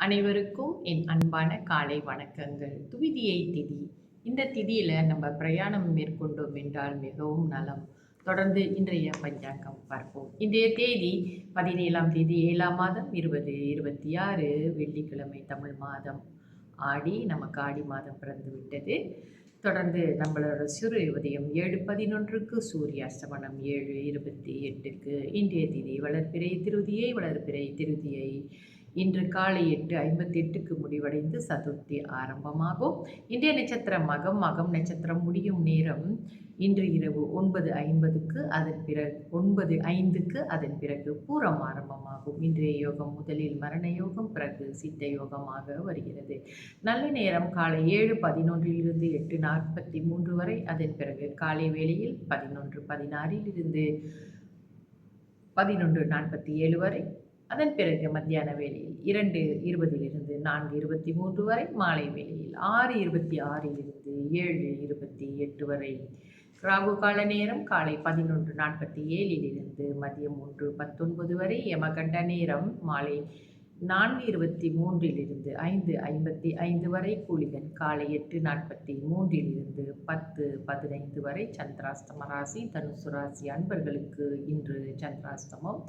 அனைவருக்கும் என் அன்பான காலை வணக்கங்கள். துவிதியை திதி. இந்த திதியில நம்ம பிரயாணம் மேற்கொண்டோம் என்றால் மிகவும் நலம். தொடர்ந்து இன்றைய பஞ்சாங்கம் பார்ப்போம். இன்றைய தேதி 17ஆம் தேதி 7ஆம் மாதம் 2026 வெள்ளிக்கிழமை தமிழ் மாதம் ஆடி. நமக்கு ஆடி மாதம் பிறந்து விட்டது. தொடர்ந்து நம்மளோட சூரிய உதயம் 7:11க்கு, சூரிய அஸ்தமனம் 7:28க்கு. இன்றைய திதி வளர்பிறை திருதியை இன்று காலை 8:58க்கு முடிவடைந்து சதுர்த்தி ஆரம்பமாகும். இன்றைய நட்சத்திரம் மகம். மகம் நட்சத்திரம் முடியும் நேரம் இன்று இரவு 9:50க்கு, அதன் பிறகு 9:05க்கு, அதன் பிறகு பூரம் ஆரம்பமாகும். இன்றைய யோகம் முதலில் மரண யோகம், பிறகு சித்த யோகமாக வருகிறது. நல்ல நேரம் காலை 7:11 8:43 வரை, அதன் பிறகு காலை வேளையில் 11:16 11:47 வரை, அதன் பிறகு மத்தியான வேளையில் 2:20 4:23 வரை, மாலை வேளையில் 6:26 7:28 வரை. ராகு கால நேரம் காலை 11:47 மதியம் 1:19 வரை. யமகண்ட நேரம் மாலை 4:23 5:55 வரை. கூலிகன் காலை 8:43 10:15 வரை. சந்திராஷ்டம ராசி தனுசு ராசி அன்பர்களுக்கு இன்று சந்திராஷ்டமம்.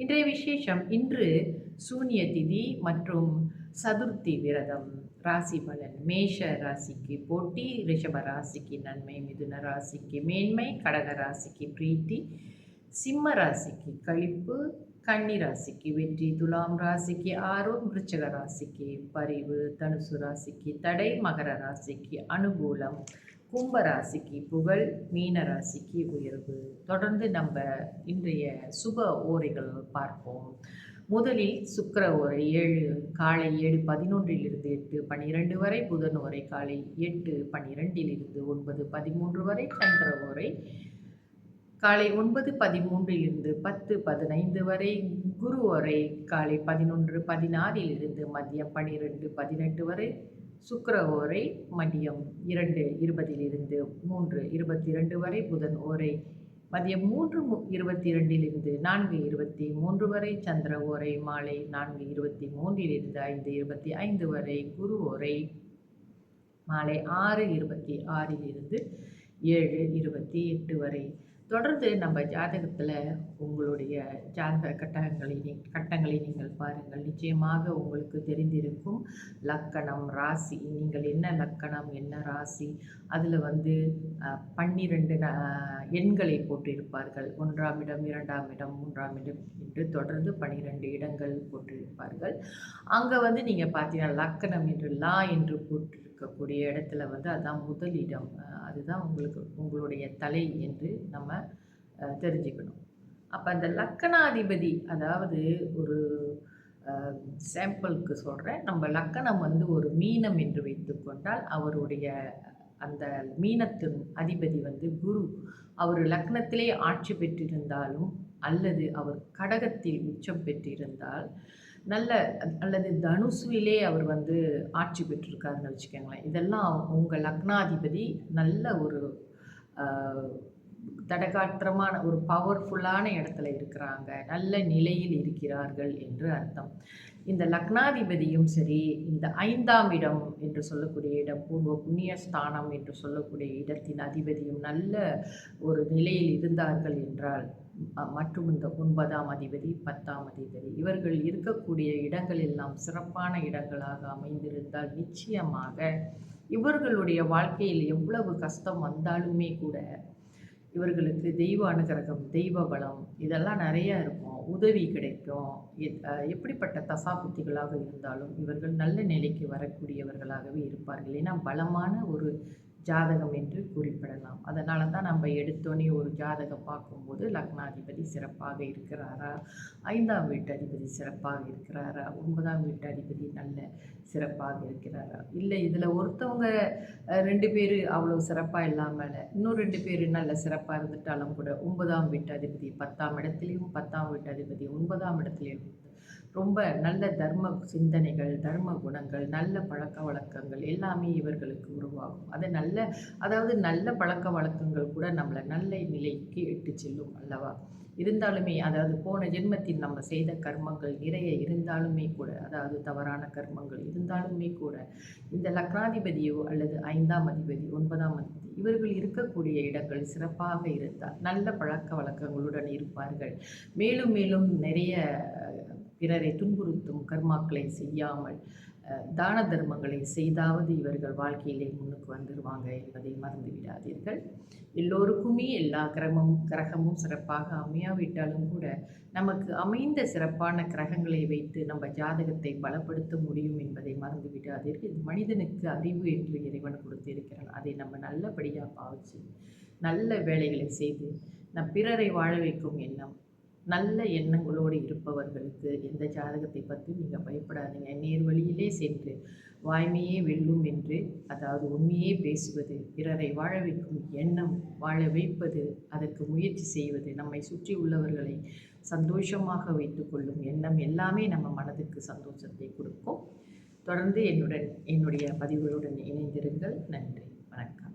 இன்றைய விசேஷம், இன்று சூன்ய திதி மற்றும் சதுர்த்தி விரதம். ராசி பலன்: மேஷ ராசிக்கு போட்டி, ரிஷப ராசிக்கு நன்மை, மிதுன ராசிக்கு மேன்மை, கடக ராசிக்கு பிரீத்தி, சிம்ம ராசிக்கு கழிப்பு, கன்னி ராசிக்கு வெற்றி, துலாம் ராசிக்கு ஆர்வம், விருச்சிக ராசிக்கு பரிவு, தனுசு ராசிக்கு தடை, மகர ராசிக்கு அனுகூலம், கும்ப ராசிக்கு புகழ், மீன ராசிக்கு உயர்வு. தொடர்ந்து நம்ம இன்றைய சுப ஓரைகள் பார்ப்போம். முதலில் சுக்கிர ஓரை காலை 7:11 8:12 வரை. புதன் ஓரை காலை 8:12 9:13 வரை. சந்திர ஓரை காலை 9:13 10:15 வரை. குரு ஓரை காலை 11:16 மதியம் 12:18 வரை. சுக்கிர ஓரை மதியம் 2:20 3:22 வரை. புதன் ஓரை மதியம் 3:22 4:23 வரை. சந்திர ஓரை மாலை 4:23 5:25 வரை. குரு ஓரை மாலை 6:26 7:28 வரை. தொடர்ந்து நம்ம ஜாதகத்தில் உங்களுடைய ஜாதக கட்டங்களை நீங்கள் பாருங்கள். நிச்சயமாக உங்களுக்கு தெரிந்திருக்கும். லக்கணம், ராசி, நீங்கள் என்ன லக்கணம் என்ன ராசி, அதில் 12 எண்களை போட்டிருப்பார்கள். 1ஆம் இடம் 2ஆம் இடம் 3ஆம் இடம் என்று தொடர்ந்து 12 இடங்கள் போட்டிருப்பார்கள். அங்கே நீங்கள் பார்த்தீங்கன்னா லக்கணம் என்று லா என்று போட்டிருக்கக்கூடிய இடத்துல அதான் முதல் இடம். அதுதான் உங்களுடைய தலை என்று நம்ம தெரிஞ்சுக்கணும். அப்போ அந்த லக்கணாதிபதி, அதாவது ஒரு சாம்பிளுக்கு சொல்கிறேன், நம்ம லக்கணம் ஒரு மீனம் என்று வைத்துக்கொண்டால், அவருடைய அந்த மீனத்தின் அதிபதி குரு. அவர் லக்னத்திலே ஆட்சி பெற்றிருந்தாலும் அல்லது அவர் கடகத்தில் உச்சம் பெற்றிருந்தால் அல்லது தனுசுவிலே அவர் ஆட்சி பெற்றிருக்காருன்னு வச்சுக்கோங்களேன். இதெல்லாம் உங்கள் லக்னாதிபதி நல்ல ஒரு தடகாத்திரமான ஒரு பவர்ஃபுல்லான இடத்துல இருக்கிறாங்க, நல்ல நிலையில் இருக்கிறார்கள் என்று அர்த்தம். இந்த லக்னாதிபதியும் சரி, இந்த 5ஆம் இடம் என்று சொல்லக்கூடிய இடம், பூர்வ புண்ணிய ஸ்தானம் என்று சொல்லக்கூடிய இடத்தின் அதிபதியும் நல்ல ஒரு நிலையில் இருந்தார்கள் என்றால், மற்றும் இந்த 9ஆம் அதிபதி 10ஆம் அதிபதி இவர்கள் இருக்கக்கூடிய இடங்கள் எல்லாம் சிறப்பான இடங்களாக அமைந்திருந்தால் நிச்சயமாக இவர்களுடைய வாழ்க்கையில் எவ்வளவு கஷ்டம் வந்தாலுமே கூட இவர்களுக்கு தெய்வ அனுகிரகம், தெய்வ பலம் இதெல்லாம் நிறையா இருக்கும். உதவி கிடைக்கும். எப்படிப்பட்ட தசாபுத்திகளாக இருந்தாலும் இவர்கள் நல்ல நிலைக்கு வரக்கூடியவர்களாகவே இருப்பார்கள். ஏன்னா பலமான ஒரு ஜாதகம் என்று குறிப்பிடலாம். அதனால தான் நம்ம எடுத்தோன்னே ஒரு ஜாதகம் பார்க்கும்போது லக்னாதிபதி சிறப்பாக இருக்கிறாரா, 5ஆம் வீட்டு அதிபதி சிறப்பாக இருக்கிறாரா, 9ஆம் வீட்டு அதிபதி நல்ல சிறப்பாக இருக்கிறாரா, இல்லை இதில் ஒருத்தவங்க 2 பேர் அவ்வளோ சிறப்பாக இல்லாமல் இன்னும் 2 பேர் நல்ல சிறப்பாக இருந்துட்டாலும் கூட 9ஆம் வீட்டு அதிபதி 10ஆம் இடத்துலையும் 10ஆம் வீட்டு அதிபதி 9ஆம் இடத்துலையும் ரொம்ப நல்ல தர்ம சிந்தனைகள், தர்ம குணங்கள், நல்ல பழக்க வழக்கங்கள் எல்லாமே இவர்களுக்கு உருவாகும். அதாவது நல்ல பழக்க வழக்கங்கள் கூட நம்மளை நல்ல நிலைக்கு இட்டு செல்லும் அல்லவா. இருந்தாலுமே, அதாவது போன ஜென்மத்தில் நம்ம செய்த கர்மங்கள் நிறைய இருந்தாலுமே கூட, அதாவது தவறான கர்மங்கள் இருந்தாலுமே கூட, இந்த லக்னாதிபதியோ அல்லது 5ஆம் அதிபதி, 9ஆம் அதிபதி இவர்கள் இருக்கக்கூடிய இடங்கள் சிறப்பாக இருந்தால் நல்ல பழக்கவழக்கங்களுடன் இருப்பார்கள். மேலும் மேலும் நிறைய பிறரை துன்புறுத்தும் கர்மாக்களை செய்யாமல் தான தர்மங்களை செய்தாவது இவர்கள் வாழ்க்கையிலே முன்னுக்கு வந்துருவாங்க என்பதை மறந்து விடாதீர்கள். எல்லோருக்குமே எல்லா கிரகமும் சிறப்பாக அமையாவிட்டாலும் கூட நமக்கு அமைந்த சிறப்பான கிரகங்களை வைத்து நம்ம ஜாதகத்தை பலப்படுத்த முடியும் என்பதை மறந்து விடாதீர்கள். இது மனிதனுக்கு அறிவு என்று இறைவன் கொடுத்திருக்கிறான். அதை நம்ம நல்லபடியாக பாவிச்சு நல்ல வேலைகளை செய்து பிறரை வாழ வைக்கும் எண்ணம் நல்ல எண்ணங்களோடு இருப்பவர்களுக்கு எந்த ஜாதகத்தை பற்றி நீங்கள் பயப்படாதீங்க. நேர் வழியிலே சென்று வாய்மையே வெல்லும் என்று, அதாவது உண்மையே பேசுவது, பிறரை வாழ வைக்கும் எண்ணம், வாழ வைப்பது, அதற்கு முயற்சி செய்வது, நம்மை சுற்றி உள்ளவர்களை சந்தோஷமாக வைத்துக்கொள்ளும் எண்ணம் எல்லாமே நம்ம மனதுக்கு சந்தோஷத்தை கொடுக்கும். தொடர்ந்து என்னுடைய பதிவுகளுடன் இணைந்திருங்கள். நன்றி, வணக்கம்.